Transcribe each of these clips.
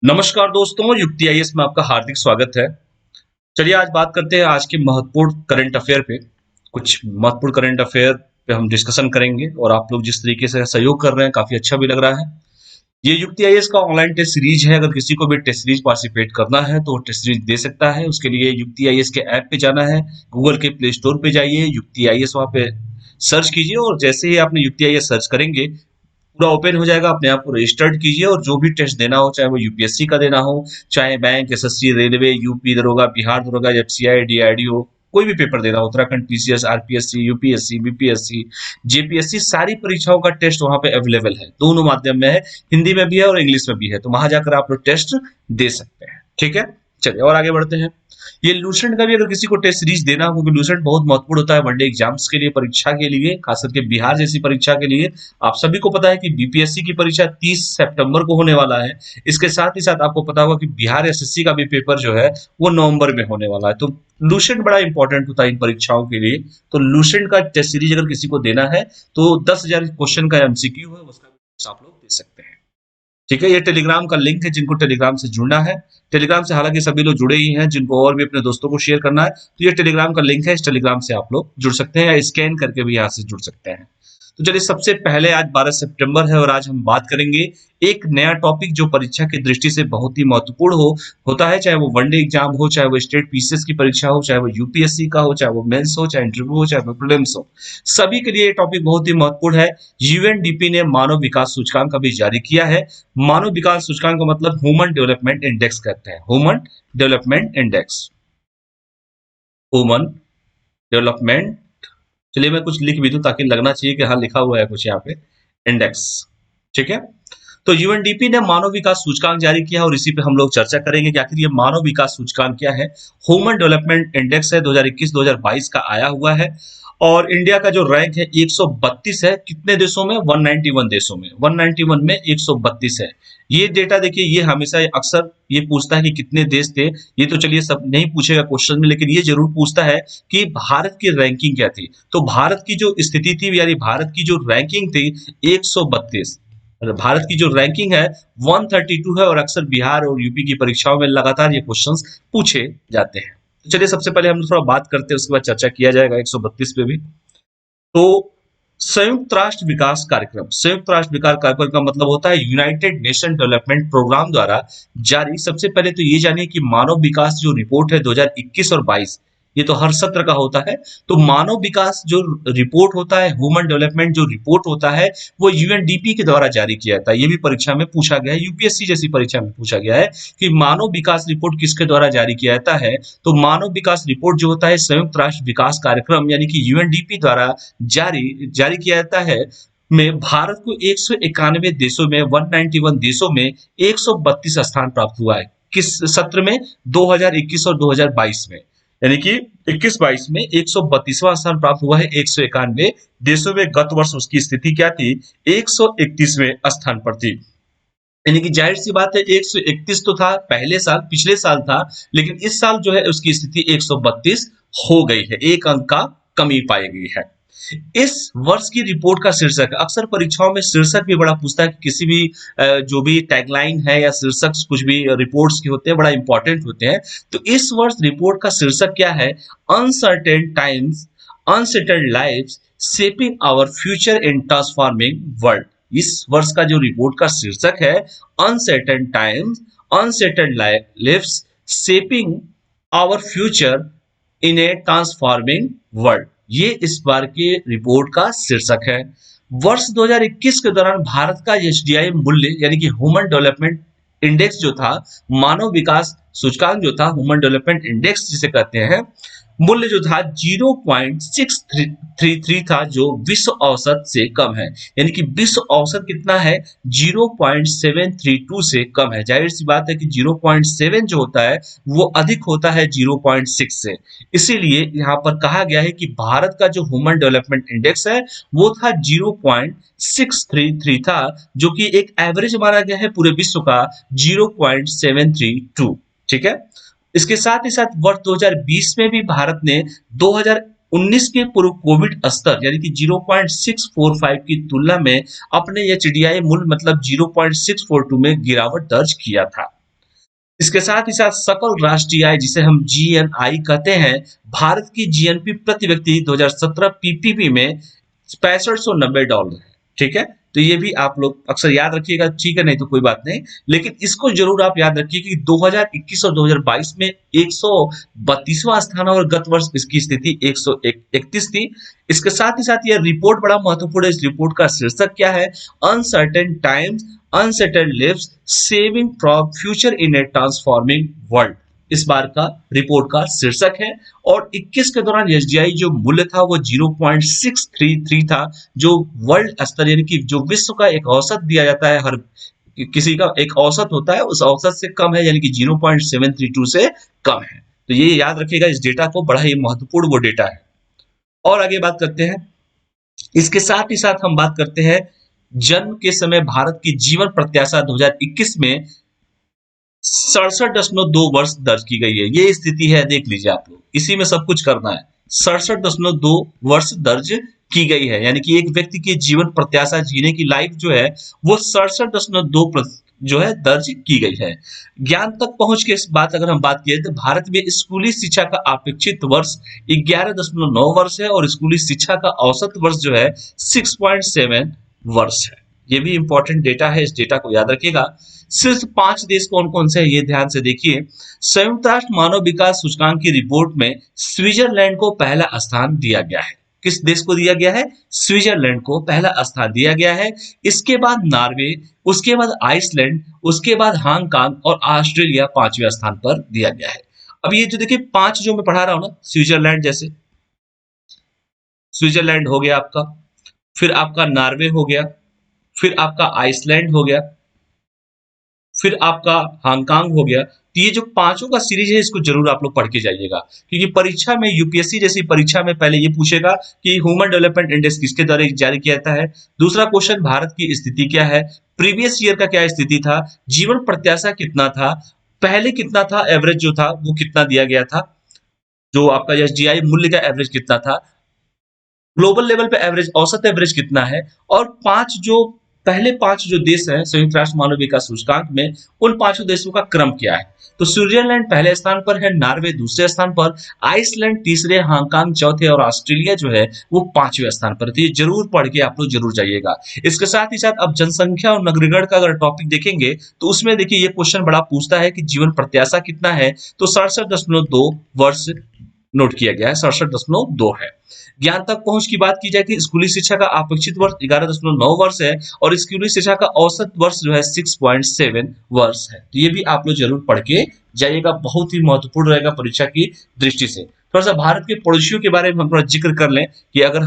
नमस्कार दोस्तों, युक्ति आईएएस में आपका हार्दिक स्वागत है। चलिए आज बात करते हैं आज के महत्वपूर्ण करंट अफेयर पे। कुछ महत्वपूर्ण करंट अफेयर पे हम डिस्कशन करेंगे और आप लोग जिस तरीके से सहयोग कर रहे हैं काफ़ी अच्छा भी लग रहा है। ये युक्ति आईएएस का ऑनलाइन टेस्ट सीरीज है। अगर किसी को भी टेस्ट सीरीज पार्टिसिपेट करना है तो वो टेस्ट सीरीज दे सकता है। उसके लिए युक्ति आईएएस के ऐप पे जाना है, गूगल के प्ले स्टोर पे जाइए, युक्ति आईएएस वहाँ पे सर्च कीजिए और जैसे ही आपने युक्ति आईएएस सर्च करेंगे पूरा ओपन हो जाएगा। अपने आप को रजिस्टर्ड कीजिए और जो भी टेस्ट देना हो, चाहे वो यूपीएससी का देना हो, चाहे बैंक, एसएससी, रेलवे, यूपी दरोगा, बिहार दरोगा, एफसीआई, डीआरडीओ, कोई भी पेपर देना हो, Uttarakhand PCS, RPSC, UPSC, BPSC, JPSC, सारी परीक्षाओं का टेस्ट वहां पे अवेलेबल है। दोनों माध्यम में है, हिंदी में भी है और इंग्लिश में भी है। तो वहां जाकर आप लोग टेस्ट दे सकते हैं। ठीक है, चलिए और आगे बढ़ते हैं। ये लूसेंट का भी अगर किसी को टेस्ट सीरीज देना हो, क्योंकि लूसेंट बहुत महत्वपूर्ण होता है वनडे एग्जाम्स के लिए, परीक्षा के लिए, खास करके बिहार जैसी परीक्षा के लिए। आप सभी को पता है कि बीपीएससी की परीक्षा 30 सितंबर को होने वाला है। इसके साथ ही साथ आपको पता होगा कि बिहार एसएससी का भी पेपर जो है वो नवंबर में होने वाला है। तो लूसेंट बड़ा इंपॉर्टेंट होता है इन परीक्षाओं के लिए। तो लूसेंट का टेस्ट सीरीज अगर किसी को देना है तो 10,000 क्वेश्चन का एमसीक्यू है, उसका आप लोग दे सकते हैं। ठीक है, ये टेलीग्राम का लिंक है, जिनको टेलीग्राम से जुड़ना है। टेलीग्राम से हालांकि सभी लोग जुड़े ही हैं, जिनको और भी अपने दोस्तों को शेयर करना है तो ये टेलीग्राम का लिंक है, इस टेलीग्राम से आप लोग जुड़ सकते हैं या स्कैन करके भी यहाँ से जुड़ सकते हैं। तो चलिए, सबसे पहले आज 12 सितंबर है और आज हम बात करेंगे एक नया टॉपिक जो परीक्षा की दृष्टि से बहुत ही महत्वपूर्ण होता है। चाहे वो वनडे एग्जाम हो, चाहे वो स्टेट पीसीएस की परीक्षा हो, चाहे वो यूपीएससी का हो, चाहे वो मेंस हो, चाहे इंटरव्यू हो, चाहे वो प्रीलिम्स हो, सभी के लिए ये टॉपिक बहुत ही महत्वपूर्ण है। यूएनडीपी ने मानव विकास सूचकांक अभी जारी किया है। मानव विकास सूचकांक का मतलब ह्यूमन डेवलपमेंट इंडेक्स कहते हैं। Human development index, human development. चलिए मैं कुछ लिख भी दूं ताकि लगना चाहिए कि हाँ लिखा हुआ है कुछ यहाँ पे, इंडेक्स। ठीक है, तो यूएनडीपी ने मानव विकास सूचकांक जारी किया और इसी पे हम लोग चर्चा करेंगे कि आखिर ये मानव विकास सूचकांक क्या है। ह्यूमन डेवलपमेंट इंडेक्स है, 2021-2022 का आया हुआ है और इंडिया का जो रैंक है 132 है। कितने देशों में? 191 देशों में। 191 में 132 है। ये डेटा देखिए, ये हमेशा अक्सर ये पूछता है कि कितने देश थे। ये तो चलिए सब नहीं पूछेगा क्वेश्चन में, लेकिन ये जरूर पूछता है कि भारत की रैंकिंग क्या थी। तो भारत की जो स्थिति थी, यानी भारत की जो रैंकिंग थी 132। भारत की जो रैंकिंग है 132 है और अक्सर बिहार और यूपी की परीक्षाओं में लगातार ये क्वेश्चंस पूछे जाते हैं। तो चलिए सबसे पहले हम थोड़ा बात करते हैं, उसके बाद चर्चा किया जाएगा 132 पे भी। तो संयुक्त राष्ट्र विकास कार्यक्रम, संयुक्त राष्ट्र विकास कार्यक्रम का मतलब होता है यूनाइटेड नेशन डेवलपमेंट प्रोग्राम द्वारा जारी। सबसे पहले तो ये जानिए कि मानव विकास जो रिपोर्ट है 2021 और 22, ये तो हर सत्र का होता है। तो मानव विकास जो रिपोर्ट होता है, ह्यूमन डेवलपमेंट जो रिपोर्ट होता है, वो यूएनडीपी के द्वारा जारी किया जाता है। ये भी परीक्षा में पूछा गया है, यूपीएससी जैसी परीक्षा में पूछा गया है कि मानव विकास रिपोर्ट किसके द्वारा जारी किया जाता है। तो मानव विकास रिपोर्ट जो होता है संयुक्त राष्ट्र विकास कार्यक्रम यानी कि यूएनडीपी द्वारा जारी जारी किया जाता है। में भारत को 191 देशों में, 191 देशों में 132 स्थान प्राप्त हुआ है। किस सत्र में? 2021 और 2022 में, यानी कि 21-22 में 132वां स्थान प्राप्त हुआ है 191 देशों में। गत वर्ष उसकी स्थिति क्या थी? 131वें स्थान पर थी। यानी कि जाहिर सी बात है 131 तो था पहले साल, पिछले साल था, लेकिन इस साल जो है उसकी स्थिति 132 हो गई है। एक अंक का कमी पाई गई है। इस वर्ष की रिपोर्ट का शीर्षक, अक्सर परीक्षाओं में शीर्षक भी बड़ा पूछता है कि किसी भी जो भी टैगलाइन है या शीर्षक कुछ भी रिपोर्ट्स के होते हैं बड़ा इंपॉर्टेंट होते हैं। तो इस वर्ष रिपोर्ट का शीर्षक क्या है? Uncertain times, unsettled lives, shaping our future in transforming world. इस वर्ष का जो रिपोर्ट का शीर्षक है uncertain times, unsettled lives, shaping our future in a transforming world, ये इस बार के रिपोर्ट का शीर्षक है। वर्ष 2021 के दौरान भारत का एचडीआई मूल्य यानी कि ह्यूमन डेवलपमेंट इंडेक्स जो था, मानव विकास सूचकांक जो था, ह्यूमन डेवलपमेंट इंडेक्स जिसे कहते हैं, मूल्य जो था 0.633 था, जो विश्व औसत से कम है। यानी कि विश्व औसत कितना है? 0.732 से कम है। जाहिर सी बात है कि 0.7 जो होता है वो अधिक होता है 0.6 से। इसीलिए यहाँ पर कहा गया है कि भारत का जो ह्यूमन डेवलपमेंट इंडेक्स है वो था 0.633 था, जो कि एक एवरेज माना गया है पूरे विश्व का 0.732। ठीक है, इसके साथ ही साथ वर्ष 2020 में भी भारत ने 2019 के पूर्व कोविड स्तर यानी कि 0.645 की तुलना में अपने एचडीआई मूल्य मतलब 0.642 में गिरावट दर्ज किया था। इसके साथ ही साथ सकल राष्ट्रीय आय जिसे हम जीएनआई कहते हैं, भारत की जीएनपी प्रति व्यक्ति 2017 पीपीपी में $6590 है। ठीक है, तो ये भी आप लोग अक्सर याद रखिएगा, ठीक है, नहीं तो कोई बात नहीं, लेकिन इसको जरूर आप याद रखिए कि 2021 और 2022 में 132वां स्थान और गत वर्ष इसकी स्थिति 131 थी। इसके साथ ही साथ यह रिपोर्ट बड़ा महत्वपूर्ण है। इस रिपोर्ट का शीर्षक क्या है? Uncertain times unsettled lives saving from future in a transforming world, इस बार का रिपोर्ट का शीर्षक है। और 21 के दौरान एसडीआई जो मूल्य था वो 0.633 था, जो वर्ल्ड स्तर यानी कि जो विश्व का एक औसत दिया जाता है, हर किसी का एक औसत होता है, उस औसत से कम है, यानी कि 0.732 से कम है। तो ये याद रखिएगा, इस डेटा को, बड़ा ही महत्वपूर्ण वो डेटा है। और आगे बात करते हैं, इसके साथ ही साथ हम बात करते हैं जन्म के समय भारत की जीवन प्रत्याशा 2021 में 67.2 वर्ष दर्ज की गई है। ये स्थिति है, देख लीजिए आप लोग, इसी में सब कुछ करना है। 67.2 वर्ष दर्ज की गई है, यानी कि एक व्यक्ति की जीवन प्रत्याशा, जीने की लाइफ जो है वो 67.2 जो है दर्ज की गई है। ज्ञान तक पहुंच के इस बात अगर हम बात किए तो भारत में स्कूली शिक्षा का अपेक्षित वर्ष 11.9 वर्ष है, और स्कूली शिक्षा का औसत वर्ष जो है 6.7 वर्ष है। ये भी इंपॉर्टेंट डेटा है, इस डेटा को याद रखिएगा। सिर्फ 5 देश कौन कौन से है ये ध्यान से देखिए। संयुक्त राष्ट्र मानव विकास सूचकांक की रिपोर्ट में स्विट्जरलैंड को पहला स्थान दिया गया है। किस देश को दिया गया है? स्विट्जरलैंड को पहला स्थान दिया गया है। इसके बाद नॉर्वे, उसके बाद आइसलैंड, उसके बाद हांगकांग और ऑस्ट्रेलिया 5वें स्थान पर दिया गया है। अब ये जो देखिए 5 जो मैं पढ़ा रहा हूं ना, स्विट्जरलैंड, जैसे स्विट्जरलैंड हो गया आपका, फिर आपका नॉर्वे हो गया, फिर आपका आइसलैंड हो गया, फिर आपका हांगकांग हो गया। तो ये जो पांचों का सीरीज है इसको जरूर आप लोग पढ़ के जाइएगा, क्योंकि परीक्षा में, यूपीएससी जैसी परीक्षा में पहले ये पूछेगा कि ह्यूमन डेवलपमेंट इंडेक्स किसके द्वारा जारी किया जाता है। दूसरा क्वेश्चन, भारत की स्थिति क्या है, प्रीवियस ईयर का क्या स्थिति था, जीवन प्रत्याशा कितना था, पहले कितना था, एवरेज जो था वो कितना दिया गया था, जो आपका एसडीआई मूल्य का एवरेज कितना था, ग्लोबल लेवल पे एवरेज, औसत एवरेज कितना है, और पहले 5 जो देश हैं संयुक्त राष्ट्र मानव विकास सूचकांक में, उन 5 देशों का क्रम क्या है। तो स्विट्जरलैंड पहले स्थान पर है, नॉर्वे दूसरे स्थान पर, आइसलैंड तीसरे, हांगकांग चौथे और ऑस्ट्रेलिया जो है वो 5वें स्थान पर। तो ये जरूर पढ़ के आप लोग जरूर जाइएगा। इसके साथ ही साथ अब जनसंख्या और नगरीकरण का अगर टॉपिक देखेंगे तो उसमें देखिए ये क्वेश्चन बड़ा पूछता है कि जीवन प्रत्याशा कितना है, तो 67.2 वर्ष नोट किया गया है, 67.2 है। ज्ञान तक पहुंच की बात की जाए कि स्कूली शिक्षा का अपेक्षित वर्ष 11.9 वर्ष है, और स्कूली शिक्षा का औसत वर्ष जो है 6.7 वर्ष है। तो ये भी आप लोग जरूर पढ़ के जाइएगा, बहुत ही महत्वपूर्ण रहेगा परीक्षा की दृष्टि से। थोड़ा सा भारत के पड़ोसियों के बारे में हम थोड़ा जिक्र कर लें कि अगर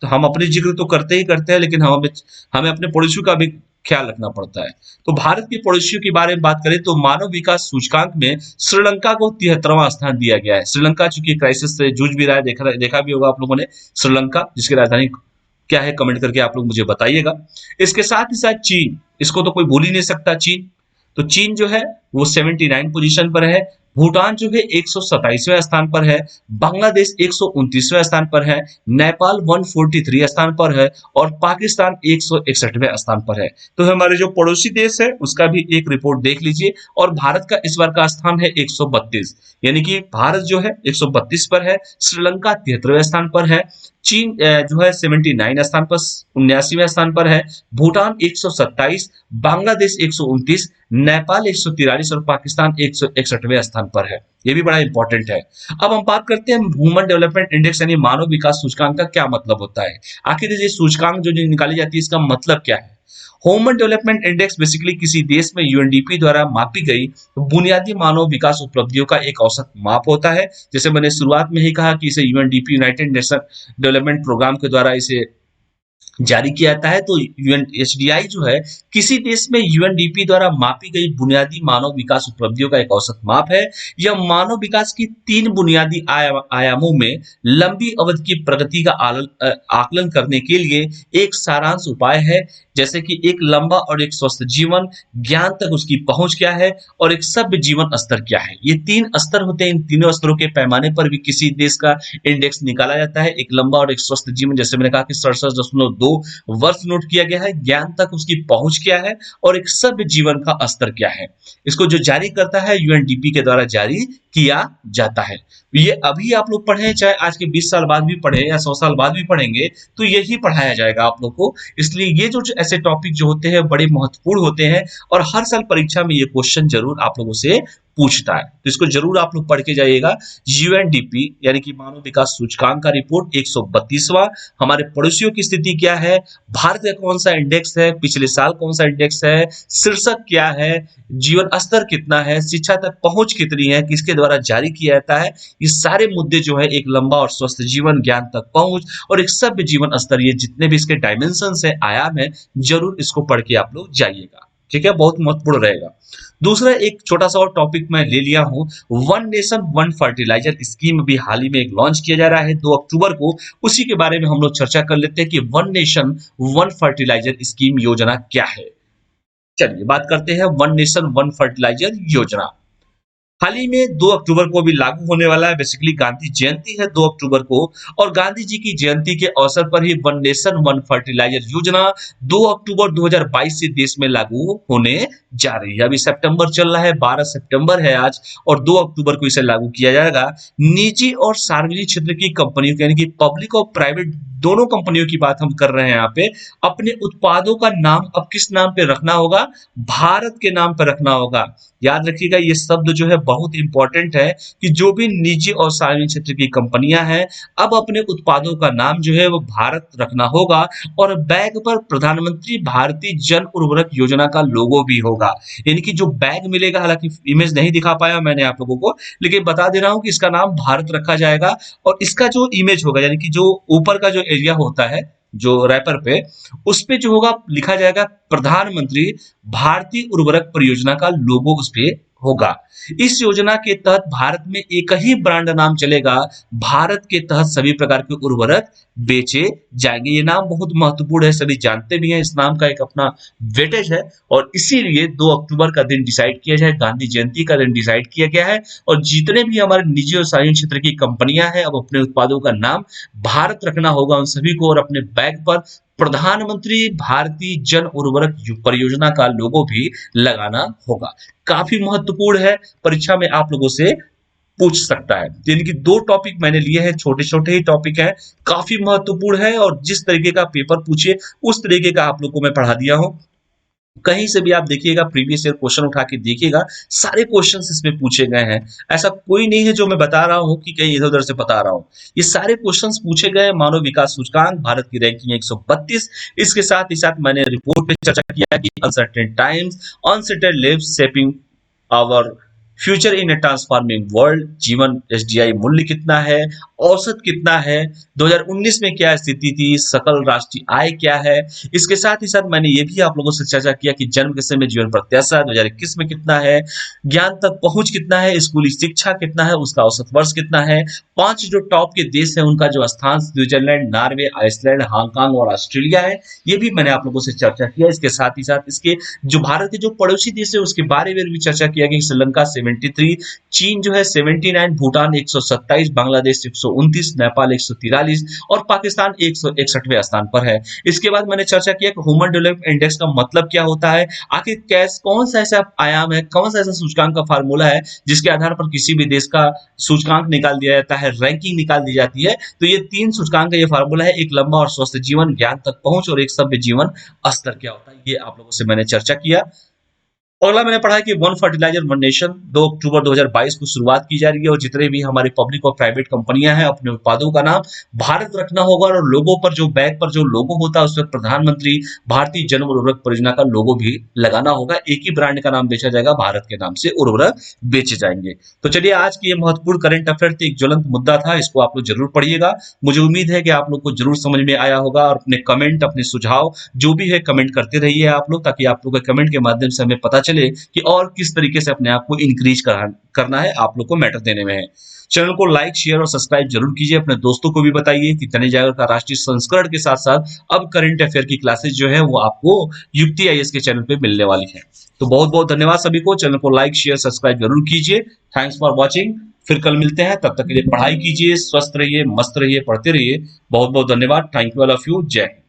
हम अपने जिक्र तो करते ही करते हैं, लेकिन हमें अपने पड़ोसियों का भी ख्याल रखना पड़ता है। तो भारत के पड़ोसियों के बारे में बात करें तो मानव विकास सूचकांक में श्रीलंका को 73वां स्थान दिया गया है। श्रीलंका चूंकि क्राइसिस से जूझ भी रहा है, देखा भी होगा आप लोगों ने श्रीलंका, जिसकी राजधानी क्या है कमेंट करके आप लोग मुझे बताइएगा। इसके साथ ही साथ चीन, इसको तो कोई भूल ही नहीं सकता, चीन। तो चीन जो है वो 79 पोजीशन पर है। भूटान जो है 127वें स्थान पर है। बांग्लादेश 129वें स्थान पर है। नेपाल 143 स्थान पर है, और पाकिस्तान 161वें स्थान पर है। तो हमारे जो पड़ोसी देश है उसका भी एक रिपोर्ट देख लीजिए। और भारत का इस बार का स्थान है 132, यानी कि भारत जो है 132 पर है, श्रीलंका 73वें स्थान पर है, चीन जो है 79 स्थान पर 79वें स्थान पर है, भूटान 127, बांग्लादेश 129, नेपाल 143 और पाकिस्तान 161वें स्थान पर है। ये भी बड़ा इंपॉर्टेंट है। अब हम बात करते हैं ह्यूमन डेवलपमेंट इंडेक्स यानी मानव विकास सूचकांक का क्या मतलब होता है। आखिर ये सूचकांक जो निकाली जाती है इसका मतलब क्या है। ह्यूमन डेवलपमेंट इंडेक्स बेसिकली किसी देश में यूएनडीपी द्वारा मापी गई बुनियादी मानव विकास उपलब्धियों का एक औसत माप होता है। जैसे मैंने शुरुआत में ही कहा कि इसे UNDP, united nation development programme के द्वारा इसे जारी किया जाता है। तो यूएनएचडीआई जो है किसी देश में यूएनडीपी द्वारा मापी गई बुनियादी मानव विकास उपलब्धियों का एक औसत माप है। यह मानव विकास की 3 बुनियादी आयामों में लंबी अवधि की प्रगति का आकलन करने के लिए एक सारांश उपाय है, जैसे कि एक लंबा और एक स्वस्थ जीवन, ज्ञान तक उसकी पहुंच क्या है, और एक सभ्य जीवन स्तर क्या है। ये 3 स्तर होते हैं। इन तीनों स्तरों के पैमाने पर भी किसी देश का इंडेक्स निकाला जाता है। एक लंबा और एक स्वस्थ जीवन, जैसे मैंने कहा कि 67.2 वर्ष नोट किया गया है, ज्ञान तक उसकी पहुंच क्या है और एक सभ्य जीवन का स्तर क्या है। इसको जो जारी करता है यूएनडीपी के द्वारा जारी किया जाता है। ये अभी आप लोग पढ़ें, चाहे आज के 20 साल बाद भी पढ़े या 100 साल बाद भी पढ़ेंगे, तो यही पढ़ाया जाएगा आप लोग को। इसलिए ये जो ऐसे टॉपिक जो होते हैं बड़े महत्वपूर्ण होते हैं और हर साल परीक्षा में ये क्वेश्चन जरूर आप लोगों से पूछता है, तो इसको जरूर आप लोग पढ़ के जाइएगा। यूएनडीपी यानी कि मानव विकास सूचकांक का रिपोर्ट 132वां, हमारे पड़ोसियों की स्थिति क्या है, भारत का कौन सा इंडेक्स है, पिछले साल कौन सा इंडेक्स है, शीर्षक क्या है, जीवन स्तर कितना है, शिक्षा तक पहुंच कितनी है, किसके द्वारा जारी किया जाता है, ये सारे मुद्दे जो है एक लंबा और स्वस्थ जीवन, ज्ञान तक पहुंच और एक सभ्य जीवन स्तर, ये जितने भी इसके डायमेंशन है, आयाम है, जरूर इसको पढ़ के आप लोग जाइएगा। ठीक है, बहुत महत्वपूर्ण रहेगा। दूसरा एक छोटा सा और टॉपिक मैं ले लिया हूं, one nation one fertiliser scheme भी हाल ही में एक लॉन्च किया जा रहा है 2 अक्टूबर को। उसी के बारे में हम लोग चर्चा कर लेते हैं कि one nation one fertiliser scheme योजना क्या है। चलिए बात करते हैं वन नेशन वन फर्टिलाइजर योजना। हाल ही में 2 अक्टूबर को भी लागू होने वाला है। बेसिकली गांधी जयंती है 2 अक्टूबर को और गांधी जी की जयंती के अवसर पर ही वन नेशन वन फर्टिलाइजर योजना 2 अक्टूबर 2022 से देश में लागू होने जा रही है। अभी सितंबर चल रहा है, 12 सितंबर है आज और 2 अक्टूबर को इसे लागू किया जाएगा। निजी और सार्वजनिक क्षेत्र की कंपनियों यानी कि पब्लिक और प्राइवेट दोनों कंपनियों की बात हम कर रहे हैं यहाँ पे, अपने उत्पादों का नाम अब किस नाम पे रखना होगा, भारत के नाम पे रखना होगा। याद रखिएगा ये शब्द जो है बहुत इंपॉर्टेंट है कि जो भी निजी और सार्वजनिक क्षेत्र की कंपनियां हैं अब अपने उत्पादों का नाम जो है वो भारत रखना होगा और बैग पर प्रधानमंत्री भारतीय जन उर्वरक योजना का लोगो भी होगा। यानी कि जो बैग मिलेगा, हालांकि इमेज नहीं दिखा पाया मैंने आप लोगों को, लेकिन बता दे रहा हूं कि इसका नाम भारत रखा जाएगा और इसका जो इमेज होगा यानी कि जो ऊपर का जो एरिया होता है जो रैपर पे, उस पे जो होगा लिखा जाएगा प्रधानमंत्री भारतीय उर्वरक परियोजना का लोगो उस पे होगा। इस योजना के तहत भारत में एक ही ब्रांड नाम चलेगा, भारत के तहत सभी प्रकार के उर्वरक बेचे जाएंगे। ये नाम बहुत महत्वपूर्ण है, सभी जानते भी हैं, इस नाम का एक अपना वेटेज है और इसीलिए 2 अक्टूबर का दिन डिसाइड किया जाए, गांधी जयंती का दिन डिसाइड किया गया है और जितने भी हमारे निजी और सार्वजनिक क्षेत्र की कंपनियां हैं अब अपने उत्पादों का नाम भारत रखना होगा उन सभी को और अपने बैग पर प्रधानमंत्री भारतीय जन उर्वरक परियोजना का लोगो भी लगाना होगा। काफी महत्वपूर्ण है, परीक्षा में आप लोगों से पूछ सकता है। यानी कि 2 टॉपिक मैंने लिए हैं, छोटे छोटे ही टॉपिक हैं, काफी महत्वपूर्ण है और जिस तरीके का पेपर पूछे उस तरीके का आप लोग को मैं पढ़ा दिया हूं। कहीं से भी आप देखिएगा, प्रीवियस ईयर क्वेश्चन उठा के देखिएगा, सारे क्वेश्चंस इसमें पूछे गए हैं। ऐसा कोई नहीं है जो मैं बता रहा हूं कि कहीं इधर उधर से बता रहा हूं, ये सारे क्वेश्चंस पूछे गए। मानव विकास सूचकांक, भारत की रैंकिंग 132, इसके साथ ही साथ मैंने रिपोर्ट पे चर्चा किया कि uncertain times uncertain lives shaping our future in a transforming world, जीवन एसडीआई मूल्य कितना है, औसत कितना है, 2019 में क्या स्थिति थी, सकल राष्ट्रीय आय क्या है। इसके साथ ही साथ मैंने ये भी आप लोगों से चर्चा किया कि जन्म के समय जीवन प्रत्याशा 2021 में कितना है, ज्ञान तक पहुंच कितना है, स्कूली शिक्षा कितना है, उसका औसत वर्ष कितना है। 5 जो टॉप के देश है उनका जो स्थान स्विट्जरलैंड, नॉर्वे, आइसलैंड, हांगकांग और ऑस्ट्रेलिया है, ये भी मैंने आप लोगों से चर्चा किया। इसके साथ ही साथ इसके जो भारत के जो पड़ोसी देश है उसके बारे में भी चर्चा किया गया। श्रीलंका 73, चीन जो है 79, भूटान 127, बांग्लादेश 129, नेपाल 143 और पाकिस्तान 161वें स्थान पर है। इसके बाद मैंने चर्चा किया कि ह्यूमन डेवलपमेंट इंडेक्स का मतलब क्या होता है, आखिर कौन सा ऐसा आयाम है, कौन सा ऐसा सूचकांक का फार्मूला है जिसके आधार पर किसी भी देश का सूचकांक निकाल दिया जाता है, रैंकिंग निकाल दी जाती है। तो ये 3 सूचकांक का ये फार्मूला है, एक लंबा और स्वस्थ जीवन, ज्ञान तक पहुंच और एक सभ्य जीवन स्तर क्या होता है, ये आप लोगों से मैंने चर्चा किया। अगला मैंने पढ़ा कि वन फर्टिलाइजर वन नेशन 2 अक्टूबर 2022 को शुरुआत की जा रही है और जितने भी हमारी पब्लिक और प्राइवेट कंपनियां हैं अपने उत्पादों का नाम भारत रखना होगा और लोगों पर जो बैग पर जो लोगो होता है उस पर प्रधानमंत्री भारतीय जन उर्वरक परियोजना का लोगो भी लगाना होगा। एक ही ब्रांड का नाम बेचा जाएगा, भारत के नाम से उर्वरक बेचे जाएंगे। तो चलिए आज की ये महत्वपूर्ण करंट अफेयर एक ज्वलंत मुद्दा था, इसको आप लोग जरूर पढ़िएगा। मुझे उम्मीद है कि आप लोग को जरूर समझ में आया होगा और अपने कमेंट, अपने सुझाव जो भी है कमेंट करते रहिए आप लोग, ताकि आप लोग के कमेंट के माध्यम से हमें पता चले कि और किस तरीके से अपने आप को इंक्रीज करना है, आप लोग को मैटर देने में है। चैनल को लाइक, शेयर और सब्सक्राइब जरूर कीजिए, अपने दोस्तों को भी बताइए कि तने जागर का राष्ट्रीय संस्करण के साथ साथ अब करंट अफेयर की क्लासेस जो है वो आपको युक्ति आईएएस के चैनल पे मिलने वाली है। तो बहुत बहुत धन्यवाद सभी को, चैनल को लाइक, शेयर, सब्सक्राइब जरूर कीजिए। थैंक्स फॉर वॉचिंग, फिर कल मिलते हैं, तब तक के लिए पढ़ाई कीजिए, स्वस्थ रहिए, मस्त रहिए, पढ़ते रहिए। बहुत बहुत धन्यवाद, thank you all of you, जय हिंद।